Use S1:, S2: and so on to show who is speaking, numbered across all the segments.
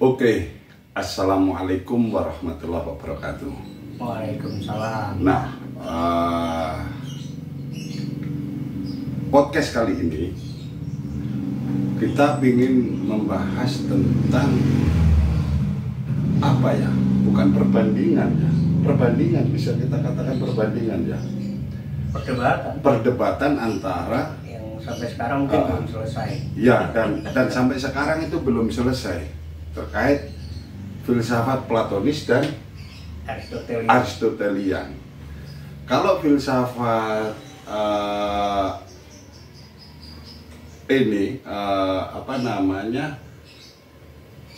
S1: Oke, Assalamualaikum warahmatullahi wabarakatuh.
S2: Waalaikumsalam.
S1: Nah, podcast kali ini kita ingin membahas tentang apa ya? Bukan perbandingan ya. Perbandingan bisa kita katakan perbandingan ya. Perdebatan antara
S2: yang sampai sekarang mungkin belum selesai.
S1: Ya, dan sampai sekarang itu belum selesai terkait filsafat Platonis dan Aristotelian. Kalau filsafat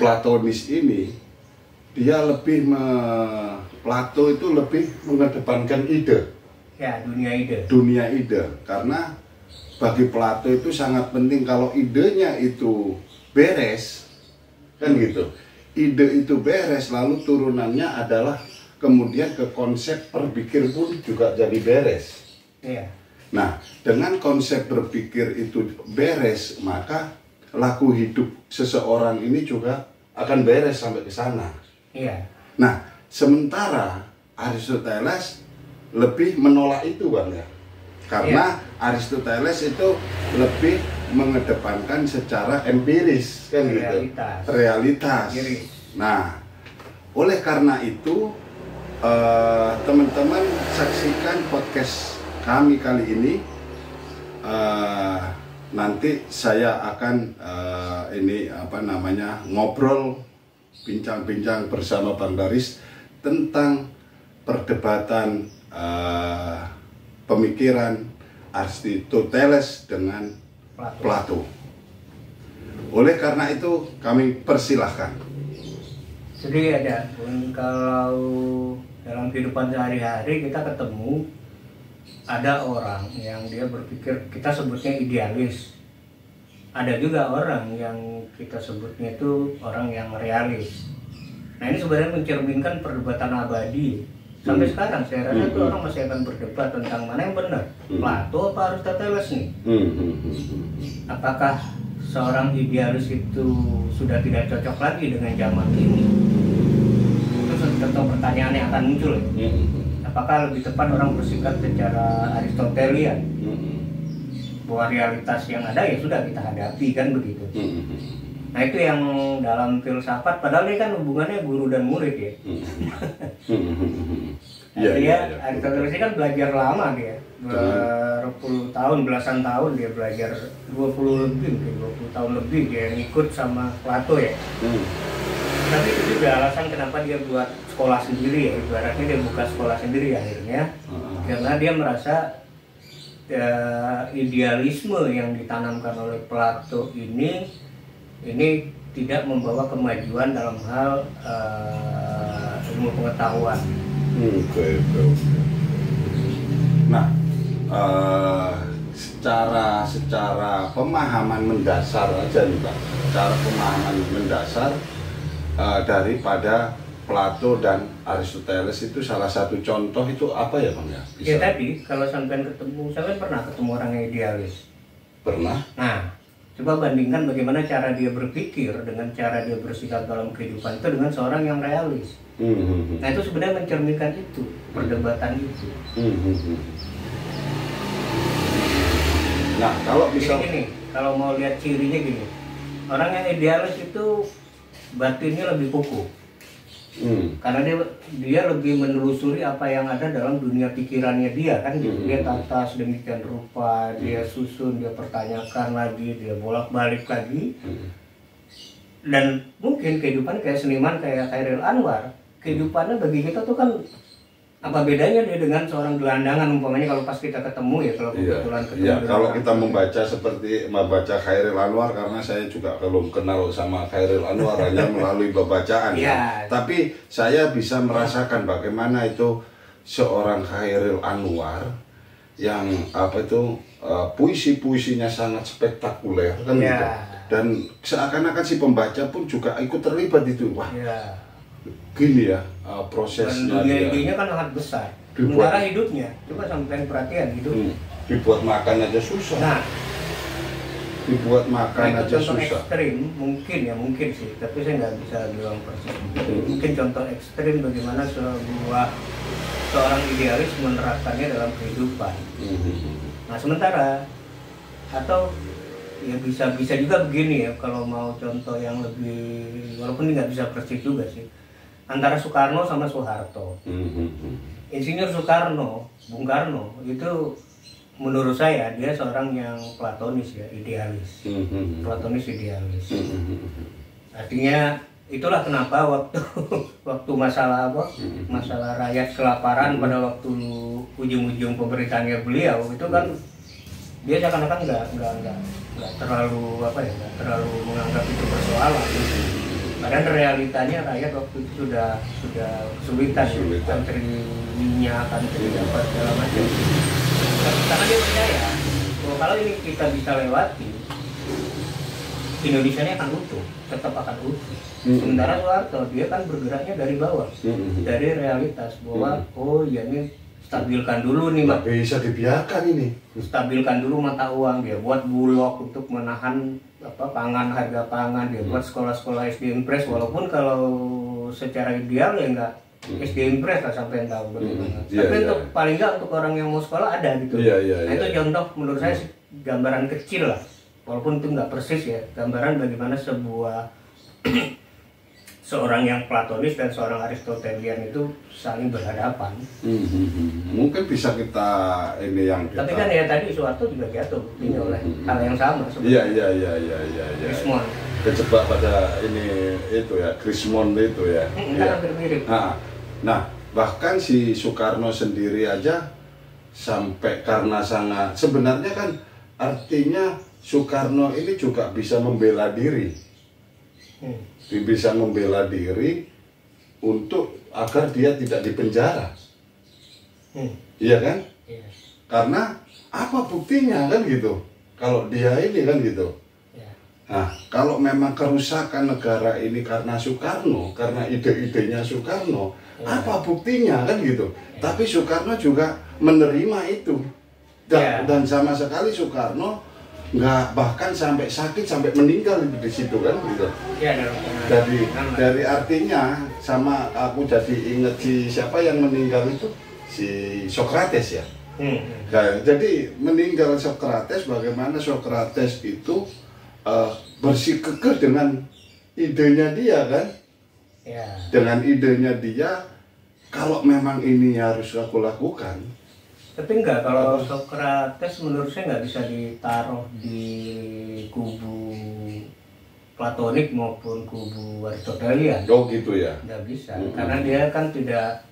S1: Platonis ini dia Plato itu lebih mengedepankan ide.
S2: Ya,
S1: dunia ide. Karena bagi Plato itu sangat penting kalau idenya itu beres, kan gitu. Ide itu beres, lalu turunannya adalah kemudian ke konsep berpikir pun juga jadi beres.
S2: Iya.
S1: Nah, dengan konsep berpikir itu beres, maka laku hidup seseorang ini juga akan beres sampai ke sana.
S2: Iya.
S1: Nah, sementara Aristoteles lebih menolak itu, Bang ya. Karena Aristoteles itu lebih mengedepankan secara empiris, kan gitu. Realitas. Nah, oleh karena itu teman-teman saksikan podcast kami kali ini. Nanti saya akan ngobrol bincang-bincang bersama Bang Daris tentang perdebatan pemikiran Aristoteles dengan Plato. Oleh karena itu kami persilahkan.
S2: Jadi kalau dalam kehidupan sehari-hari kita ketemu ada orang yang dia berpikir, kita sebutnya idealis. Ada juga orang yang kita sebutnya itu orang yang realis. Nah, ini sebenarnya mencerminkan perdebatan abadi. Sampai sekarang saya rasa itu orang masih akan berdebat tentang mana yang benar, Plato apa Aristoteles nih. Apakah seorang idealis itu sudah tidak cocok lagi dengan zaman ini? Itu satu pertanyaan yang akan muncul. Apakah lebih tepat orang bersikap secara Aristotelian, bahwa realitas yang ada ya sudah kita hadapi, kan begitu. Nah, itu yang dalam filsafat, padahal ini kan hubungannya guru dan murid ya. Aristoteles ini kan belajar lama dia, berpuluh tahun, belasan tahun dia belajar, 20 tahun lebih dia ngikut sama Plato ya. Tapi itu juga alasan kenapa dia buat sekolah sendiri ya, ibaratnya dia buka sekolah sendiri akhirnya, karena dia merasa idealisme yang ditanamkan oleh Plato ini tidak membawa kemajuan dalam hal ilmu pengetahuan.
S1: Oke. Nah, secara pemahaman mendasar aja nih Pak, secara pemahaman mendasar daripada Plato dan Aristoteles itu salah satu contoh itu apa ya Bang ya?
S2: Ya tadi kalau sampean pernah ketemu orang yang idealis?
S1: Pernah.
S2: Nah, coba bandingkan bagaimana cara dia berpikir dengan cara dia bersikap dalam kehidupan itu dengan seorang yang realis. Nah, itu sebenarnya mencerminkan itu, perdebatan itu.
S1: Nah, kalau misal
S2: gini, kalau mau lihat cirinya gini, orang yang idealis itu batinnya lebih kukuh. Karena dia lebih menelusuri apa yang ada dalam dunia pikirannya dia, kan gitu. Dia tata sedemikian rupa, dia susun, dia pertanyakan lagi, dia bolak-balik lagi. Dan mungkin kehidupan kayak seniman kayak Chairil Anwar, kehidupannya bagi kita tuh kan apa bedanya dia dengan seorang gelandangan umpamanya kalau pas kita ketemu ya, kalau kebetulan ketemu.
S1: Iya, kalau kita membaca Chairil Anwar, karena saya juga belum kenal sama Chairil Anwar hanya melalui pembacaan.
S2: Ya.
S1: Tapi saya bisa merasakan bagaimana itu seorang Chairil Anwar yang puisi-puisinya sangat spektakuler kan gitu. Dan seakan-akan si pembaca pun juga ikut terlibat itu. Wah. Ya. Gini ya prosesnya.
S2: Dan dunia idenya kan sangat besar. Sementara hidupnya, coba sampai perhatian hidup.
S1: Dibuat makan aja susah.
S2: Nah,
S1: dibuat
S2: Nah,
S1: makan
S2: itu
S1: aja
S2: contoh
S1: susah.
S2: ekstrim, mungkin sih, tapi saya nggak bisa bilang persis. Mungkin contoh ekstrim bagaimana seorang idealis menerapkannya dalam kehidupan. Nah sementara atau ya bisa juga begini ya, kalau mau contoh yang lebih, walaupun nggak bisa persis juga sih, antara Soekarno sama Soeharto. Insinyur Soekarno, Bung Karno itu menurut saya dia seorang yang platonis ya, idealis. Platonis idealis. Artinya itulah kenapa waktu masalah masalah rakyat kelaparan pada waktu ujung-ujung pemerintahannya beliau itu kan dia seakan-akan nggak terlalu nggak terlalu menganggap itu persoalan. Padahal realitanya rakyat waktu itu sudah kesulitan. Antri minyak, antri apa segala macam. Karena dia percaya bahwa kalau ini kita bisa lewati, Indonesia ini akan utuh, tetap akan utuh. Sementara Soeharto dia kan bergeraknya dari bawah, dari realitas bahwa oh ya ini stabilkan dulu nih,
S1: Mbak. Bisa dibiarkan ini.
S2: Stabilkan dulu mata uang, dia buat bulog untuk menahan harga pangan, dia buat sekolah-sekolah SD Impres, walaupun kalau secara ideal ya enggak SD Impres lah sampai yang tahu bagaimana. Tapi untuk paling enggak untuk orang yang mau sekolah ada gitu. Nah, itu contoh menurut saya gambaran kecil lah, walaupun itu nggak persis ya, gambaran bagaimana seorang yang platonis dan seorang aristotelian itu saling berhadapan.
S1: Mungkin bisa kita ini yang kita...
S2: Tapi kan ya tadi Soeharto juga jatuh ini oleh hal yang sama
S1: sebenarnya. Iya.
S2: Krismon.
S1: Kejebak pada ini itu ya, Krismon itu ya.
S2: Kan hampir mirip.
S1: Nah, bahkan si Soekarno sendiri aja sampai karena sangat sebenarnya kan artinya Soekarno ini juga bisa membela diri. Bisa membela diri untuk agar dia tidak dipenjara. Iya kan?
S2: Iya.
S1: Karena apa buktinya kan gitu? Kalau dia ini kan gitu.
S2: Iya.
S1: Nah, kalau memang kerusakan negara ini karena Soekarno, karena ide-idenya Soekarno, apa buktinya kan gitu? Tapi Soekarno juga menerima itu. Dan sama sekali Soekarno nggak bahkan sampai sakit sampai meninggal di situ kan gitu. Dari artinya sama aku jadi inget si siapa yang meninggal itu si Sokrates ya. Nah, jadi meninggal Sokrates, bagaimana Sokrates itu bersikukuh dengan idenya dia kan. Dengan idenya dia, kalau memang ini harus aku lakukan.
S2: Tapi enggak, kalau Sokrates menurut saya nggak bisa ditaruh di kubu Platonik maupun kubu Aristotelian.
S1: Oh gitu ya?
S2: Nggak bisa, karena dia kan tidak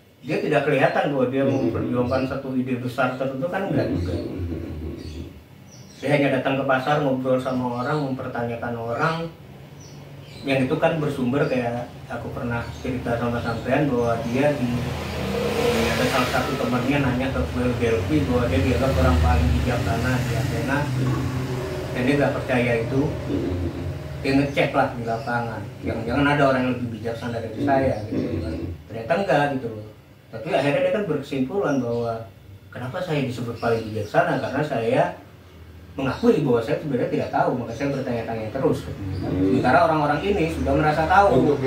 S2: kelihatan bahwa dia memperjuangkan satu ide besar tertentu kan enggak juga. Dia hanya datang ke pasar, ngobrol sama orang, mempertanyakan orang, yang itu kan bersumber kayak aku pernah cerita sama sampean bahwa dia ada salah satu temannya nanya ke Delphi bahwa dia dianggap orang paling bijaksana di Athena dan dia nggak percaya itu. Dia ngecek lah di lapangan, jangan ada orang yang lebih bijaksana dari saya gitu kan. Ternyata enggak gitu loh. Tapi akhirnya dia kan berkesimpulan bahwa kenapa saya disebut paling bijaksana, karena saya mengakui bahwa saya sebenarnya tidak tahu, maka saya bertanya-tanya terus. Sementara orang-orang ini sudah merasa tahu.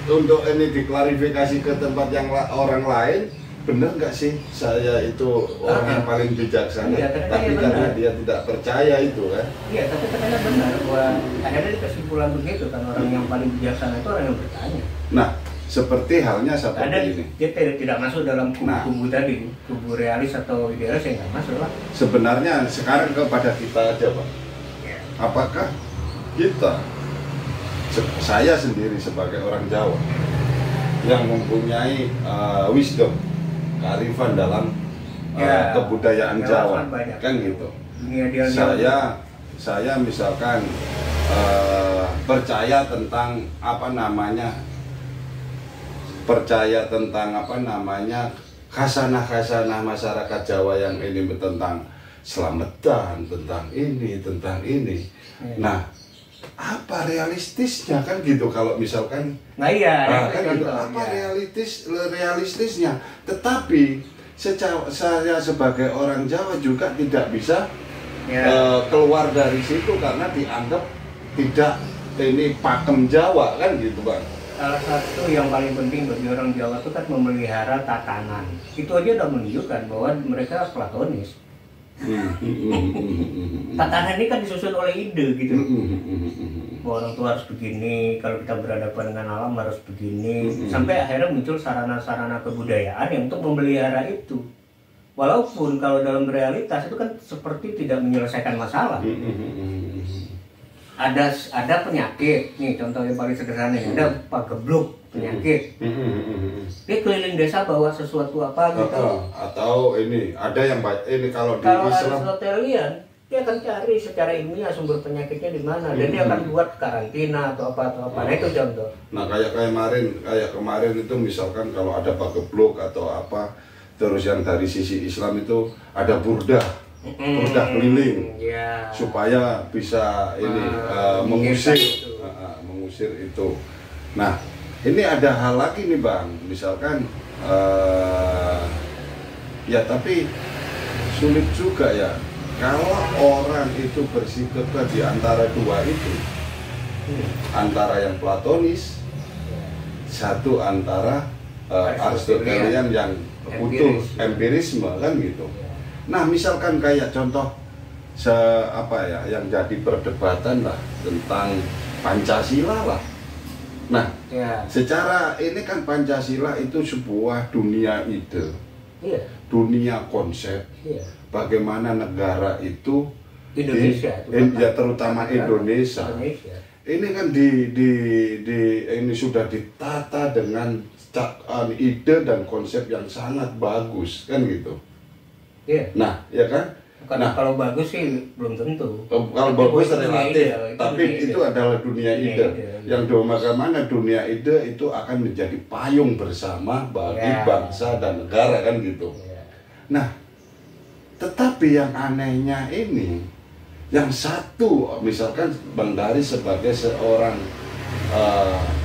S1: Untuk ini diklarifikasi ke tempat yang orang lain, benar nggak sih saya itu orang yang paling bijaksana? Tapi karena dia tidak percaya itu kan?
S2: Iya, tapi katanya benar bahwa akhirnya kesimpulan begitu kan, orang yang paling bijaksana itu orang yang bertanya.
S1: Nah, seperti halnya seperti ini.
S2: Dia tidak masuk dalam kubu tadi, kubu realis atau idealis, yang nggak masuk lah.
S1: Sebenarnya sekarang kepada kita aja Pak, apakah kita, saya sendiri sebagai orang Jawa yang mempunyai wisdom, kearifan dalam kebudayaan Jawa, kan gitu. Saya misalkan percaya tentang khasanah masyarakat Jawa yang ini tentang selamatan, tentang ini. Nah, apa realistisnya kan gitu kalau misalkan?
S2: Nah iya,
S1: kan gitu. Apa realistisnya? Tetapi saya sebagai orang Jawa juga tidak bisa keluar dari situ karena dianggap tidak ini pakem Jawa kan gitu Bang.
S2: Salah satu yang paling penting bagi orang Jawa itu kan memelihara tatanan. Itu aja udah menunjukkan bahwa mereka platonis. Tatanan ini kan disusun oleh ide gitu. Bahwa orang tua harus begini, kalau kita berhadapan dengan alam harus begini. Sampai akhirnya muncul sarana-sarana kebudayaan yang untuk memelihara itu. Walaupun kalau dalam realitas itu kan seperti tidak menyelesaikan masalah. Ada penyakit, nih contoh yang paling sederhana, ada pagebluk penyakit. Dia keliling desa bawa sesuatu apa gitu.
S1: Atau ini ada yang ini kalau di Islam
S2: Aristotelian, dia akan cari secara ilmiah sumber penyakitnya di mana dan dia akan buat karantina atau apa. Nah itu contoh.
S1: Nah kayak kemarin itu misalkan kalau ada pagebluk atau apa, terus yang dari sisi Islam itu ada burdah keliling supaya bisa ini mengusir itu. Nah ini ada hal lagi nih Bang, misalkan ya tapi sulit juga ya kalau orang itu bersikukuh di antara dua itu, antara yang platonis, satu antara Aristotelian yang butuh empirisme kan gitu. Nah misalkan kayak contoh yang jadi perdebatan lah tentang Pancasila lah. Nah secara ini kan Pancasila itu sebuah dunia ide, dunia konsep, bagaimana negara itu Indonesia, terutama Indonesia. Ini kan ini sudah ditata dengan ide dan konsep yang sangat bagus kan gitu. Nah, ya kan?
S2: Kalau bagus sih belum tentu.
S1: Kalau bagus relatif, tapi itu adalah dunia ide. Yang bagaimana dunia ide itu akan menjadi payung bersama bagi bangsa dan negara kan gitu. Nah, tetapi yang anehnya ini, yang satu misalkan Bang Dari sebagai seorang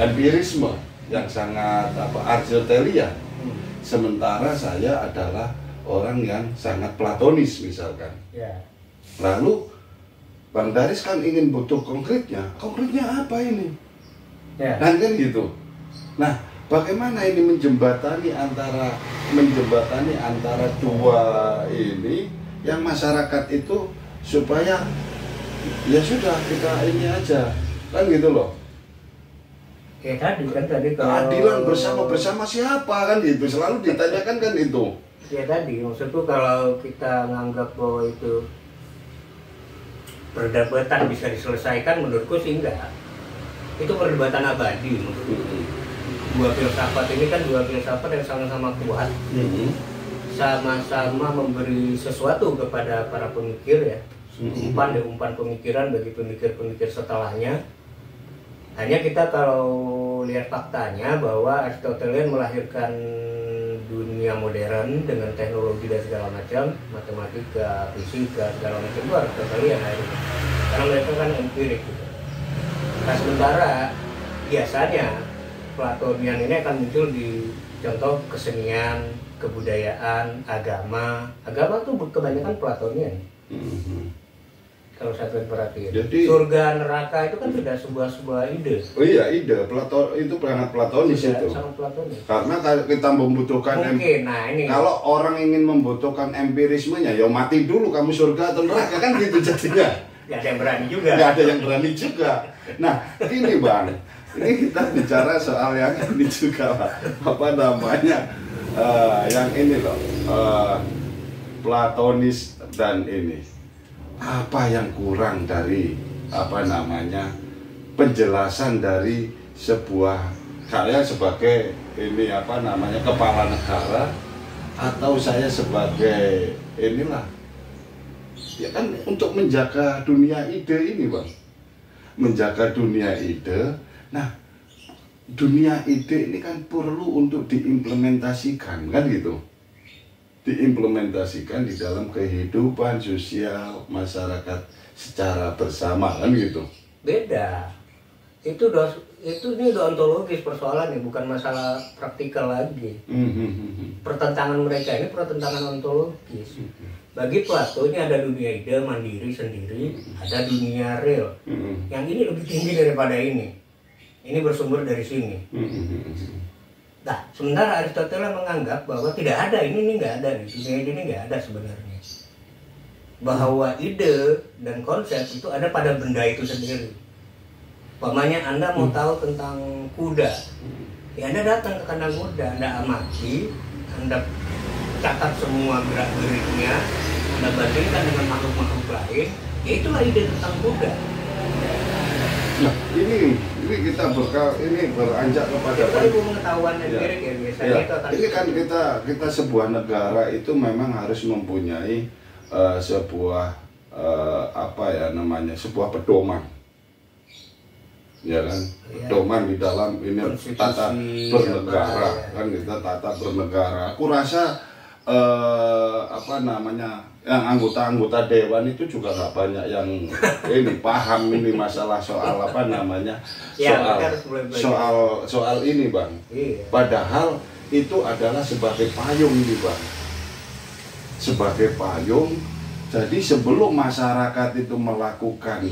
S1: empirisme yang sangat Aristotelian, sementara saya adalah orang yang sangat platonis misalkan. Lalu Bang Daris kan ingin butuh konkretnya apa ini? Kan gitu. Nah, bagaimana ini menjembatani antara dua ini yang masyarakat itu supaya ya sudah kita ini aja kan gitu loh.
S2: Tadi kalau
S1: keadilan bersama siapa kan gitu selalu ditanyakan kan itu.
S2: Ya tadi, maksudku kalau kita nganggap bahwa itu perdebatan bisa diselesaikan, menurutku sih enggak. Itu perdebatan abadi menurutku. Dua filsafat ini kan dua filsafat yang sama-sama kuat, sama-sama memberi sesuatu kepada para pemikir ya, umpan pemikiran bagi pemikir-pemikir setelahnya. Hanya kita kalau lihat faktanya bahwa Aristotelian melahirkan dunia modern dengan teknologi dan segala macam, matematika, fisika, segala macam itu Aristotelian akhirnya. Karena mereka kan empirik gitu. Nah sementara biasanya Platonian ini akan muncul di contoh kesenian, kebudayaan, agama. Agama tuh kebanyakan Platonian. Kalau saya perhatiin, surga neraka itu kan sudah sebuah ide.
S1: Oh iya, ide Platon itu sangat platonis itu.
S2: Sangat platonis.
S1: Karena kita membutuhkan kalau orang ingin membutuhkan empirismenya, ya mati dulu kamu surga atau neraka kan gitu jadinya.
S2: Gak ada yang berani juga.
S1: Gak ada yang berani juga. Nah, ini Bang, ini kita bicara soal yang ini juga lah. Apa namanya? Yang ini loh, platonis dan ini. Apa yang kurang dari penjelasan dari sebuah saya sebagai ini kepala negara atau saya sebagai ya kan untuk menjaga dunia ide ini Bang, menjaga dunia ide. Nah dunia ide ini kan perlu untuk diimplementasikan kan gitu, diimplementasikan di dalam kehidupan sosial masyarakat secara bersama kan gitu.
S2: Beda. Ini udah ontologis persoalannya, bukan masalah praktikal lagi. Pertentangan mereka ini pertentangan ontologis. Bagi Plato ini ada dunia ide mandiri sendiri, ada dunia real. Yang ini lebih tinggi daripada ini. Ini bersumber dari sini. Nah, sementara Aristoteles menganggap bahwa tidak ada ini nggak ada, dunia ide ini nggak ada sebenarnya. Bahwa ide dan konsep itu ada pada benda itu sendiri. Umpamanya Anda mau tahu tentang kuda, ya Anda datang ke kandang kuda, Anda amati, Anda catat semua gerak-geriknya, Anda bandingkan dengan makhluk-makhluk lain, ya itulah ide tentang kuda.
S1: Nah, ini kita beranjak kepada
S2: ilmu pengetahuan empirik ya biasanya itu akan.
S1: Ini kan kita sebuah negara itu memang harus mempunyai sebuah sebuah pedoman. Ya kan, pedoman di dalam ini tata bernegara kan, kita tata bernegara. Aku rasa yang anggota dewan itu juga nggak banyak yang ini paham ini masalah soal soal ini Bang. Padahal itu adalah sebagai payung ini Bang, sebagai payung. Jadi sebelum masyarakat itu melakukan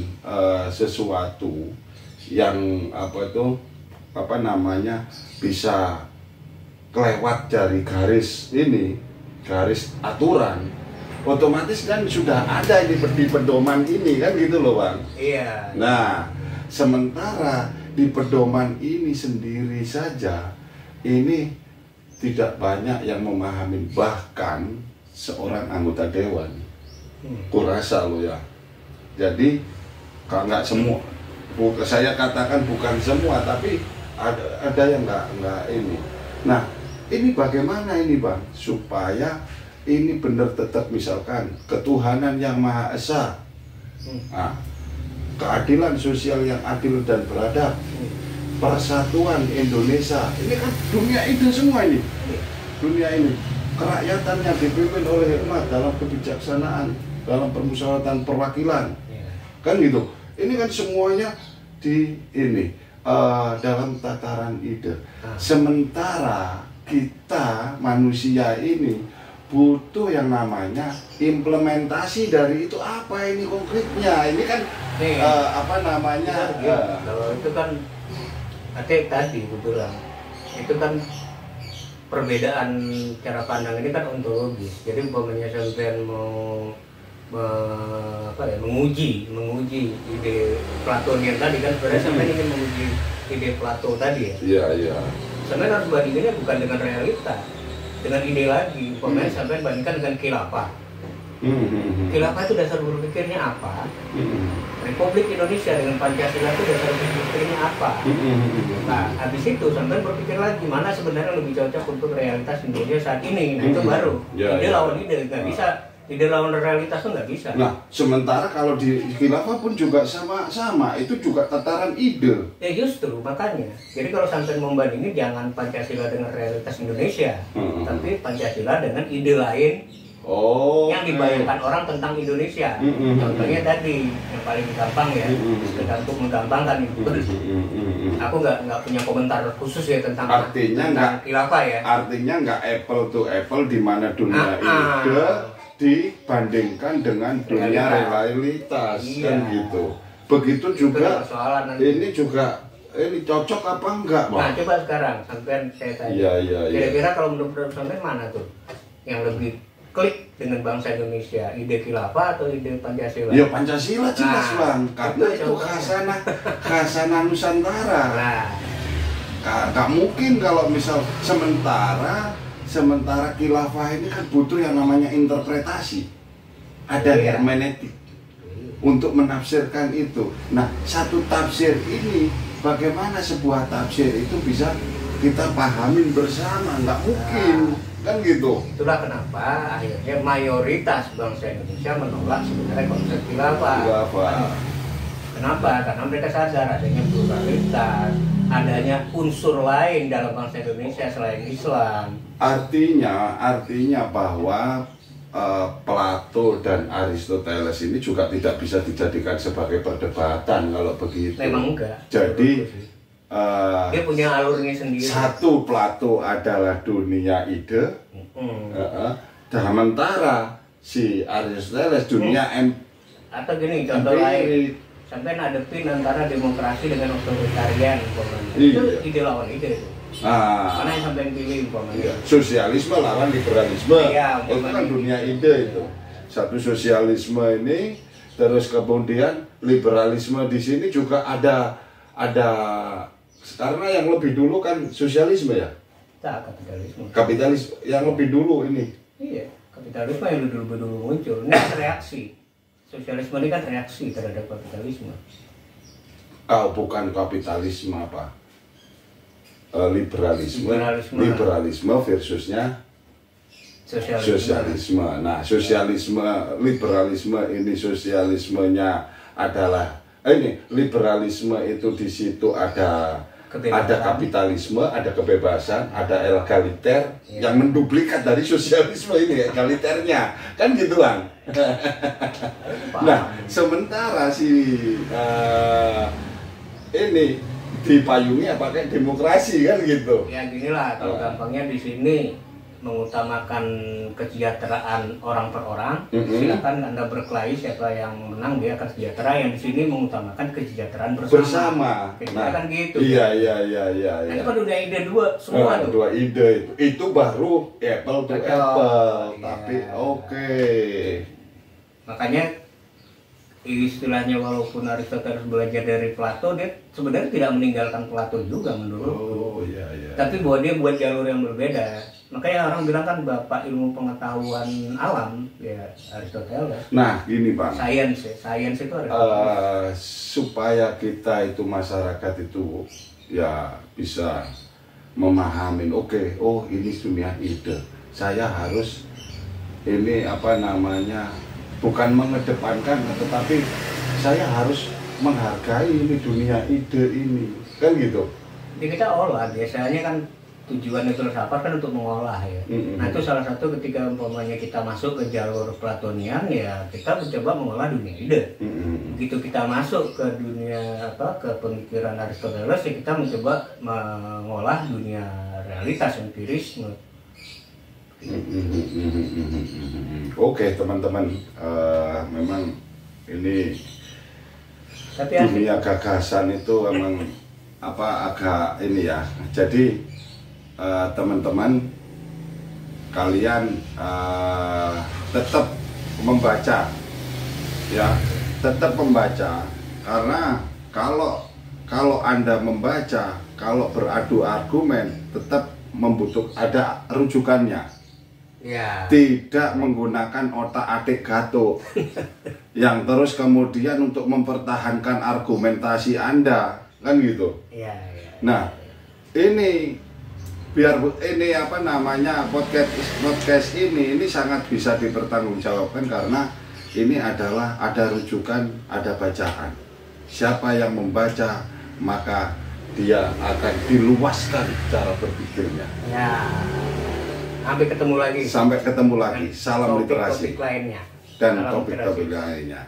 S1: sesuatu yang bisa kelewat dari garis aturan, otomatis kan sudah ada di pedoman ini kan gitu loh Bang.
S2: Iya.
S1: Nah, sementara di pedoman ini sendiri saja ini tidak banyak yang memahami, bahkan seorang anggota dewan. Kurasa lo ya. Jadi nggak semua, saya katakan bukan semua, tapi ada yang nggak ini. Nah, ini bagaimana ini Bang supaya ini benar tetap misalkan ketuhanan yang Maha Esa, keadilan sosial yang adil dan beradab, persatuan Indonesia. Ini kan dunia itu semua ini, dunia ini kerakyatan yang dipimpin oleh hikmat dalam kebijaksanaan, dalam permusyawaratan perwakilan, kan gitu. Ini kan semuanya di ini dalam tataran ide. Sementara kita manusia ini butuh yang namanya implementasi dari itu, apa ini konkretnya. Ini kan
S2: kalau itu kan tadi kebetulan itu kan perbedaan cara pandang ini kan ontologis. Jadi umpamanya sampean mau menguji ide Platonian tadi kan, sebenarnya sampean ingin menguji ide Plato tadi ya. Iya. Sebenarnya harus bandinginnya bukan dengan realita, dengan ide lagi. Umpamanya sampean bandingkan dengan khilafah. Khilafah itu dasar berpikirnya apa? Republik Indonesia dengan Pancasila itu dasar berpikirnya apa? Nah, habis itu sampean berpikir lagi mana sebenarnya lebih cocok untuk realitas Indonesia saat ini. Nah, itu baru ide lawan ide, nggak bisa. Ide lawan realitas itu nggak bisa.
S1: Nah, sementara kalau di khilafah pun juga sama, itu juga tataran ide.
S2: Ya justru makanya. Jadi kalau sampai membandingin jangan Pancasila dengan realitas Indonesia, tapi Pancasila dengan ide lain yang dibayangkan orang tentang Indonesia. Contohnya tadi yang paling gampang ya, sekedar untuk menggampangkan itu. Aku nggak punya komentar khusus ya tentang khilafah ya.
S1: Artinya nggak apple to apple di mana dunia ide dibandingkan dengan dunia realitas, kan gitu. Begitu juga ini juga ini cocok apa enggak, Bang?
S2: Nah, coba sekarang sampean saya tanya. Kira-kira kalau menurut sampean mana tuh yang lebih klik dengan bangsa Indonesia, ide khilafah atau ide Pancasila?
S1: Ya Pancasila jelas, Bang. Karena itu khasanah Nusantara. Gak mungkin kalau misal sementara khilafah ini kan butuh yang namanya interpretasi, ada hermeneutik untuk menafsirkan itu. Nah, satu tafsir ini bagaimana sebuah tafsir itu bisa kita pahamin bersama, nggak mungkin kan gitu.
S2: Itulah kenapa akhirnya mayoritas bangsa Indonesia menolak sebenarnya konsep khilafah. Kenapa? Karena mereka sadar adanya pluralitas, adanya unsur lain dalam bangsa Indonesia selain Islam.
S1: Artinya bahwa Plato dan Aristoteles ini juga tidak bisa dijadikan sebagai perdebatan kalau begitu.
S2: Memang enggak.
S1: Jadi
S2: dia punya alurnya sendiri.
S1: Satu, Plato adalah dunia ide. Sementara si Aristoteles, dunia
S2: atau gini contoh lain, sampai ngadepin antara demokrasi dengan otoritarian umpamanya. Itu ide lawan ide itu. Mana yang sampai pilih umpamanya?
S1: Sosialisme lawan liberalisme.
S2: Iya,
S1: itu kan dunia ide itu. Satu sosialisme ini, terus kemudian liberalisme di sini juga ada karena yang lebih dulu kan sosialisme ya.
S2: Kapitalisme.
S1: Kapitalisme yang lebih dulu ini.
S2: Iya, kapitalisme yang lebih dulu muncul. Ini kan reaksi. Sosialisme ini kan reaksi terhadap kapitalisme.
S1: Bukan kapitalisme apa? Liberalisme. Liberalisme versusnya sosialisme. Nah, sosialisme, liberalisme ini sosialismenya adalah ini liberalisme itu di situ ada kapitalisme, ada kebebasan, ada egaliter yang menduplikat dari sosialisme ini egaliternya kan gitu Bang. Nah, sementara si ini dipayungi pakai demokrasi kan gitu.
S2: Ya ginilah kalau gampangnya di sini mengutamakan kesejahteraan orang per orang. Silakan Anda berkelahi siapa yang menang dia akan sejahtera. Yang di sini mengutamakan kesejahteraan bersama. Nah, kan gitu.
S1: Iya.
S2: Nah, itu kan udah ide dua semua tuh.
S1: Dua ide itu baru apple to apple. Tapi oke. Makanya
S2: istilahnya walaupun Aristoteles belajar dari Plato, dia sebenarnya tidak meninggalkan Plato juga menurutku.
S1: Iya.
S2: Tapi bahwa dia buat jalur yang berbeda. Makanya orang bilang kan bapak ilmu pengetahuan alam ya Aristoteles.
S1: Nah gini Bang,
S2: sains itu Aristoteles.
S1: Supaya kita itu masyarakat itu ya bisa memahami, ini dunia ide. Saya harus ini bukan mengedepankan, tetapi saya harus menghargai ini dunia ide ini, kan gitu.
S2: Jadi kita olah, biasanya kan tujuan itu filsafat kan untuk mengolah ya. Nah itu salah satu ketika umpamanya kita masuk ke jalur Platonian ya kita mencoba mengolah dunia ide. Begitu kita masuk ke dunia ke pemikiran Aristoteles ya kita mencoba mengolah dunia realitas empirisme.
S1: Oke teman-teman, memang ini tapi dunia gagasan itu memang agak ini ya. Jadi teman-teman kalian tetap membaca ya, tetap membaca karena kalau Anda membaca, kalau beradu argumen tetap ada rujukannya ya. Tidak menggunakan otak-atik gatuk yang terus kemudian untuk mempertahankan argumentasi Anda kan gitu ya. Nah ini biar ini podcast ini sangat bisa dipertanggungjawabkan karena ini adalah ada rujukan, ada bacaan. Siapa yang membaca maka dia akan diluaskan cara berpikirnya. Ya. Sampai ketemu lagi. Salam literasi.
S2: Topik lainnya.
S1: Dan topik-topik lainnya.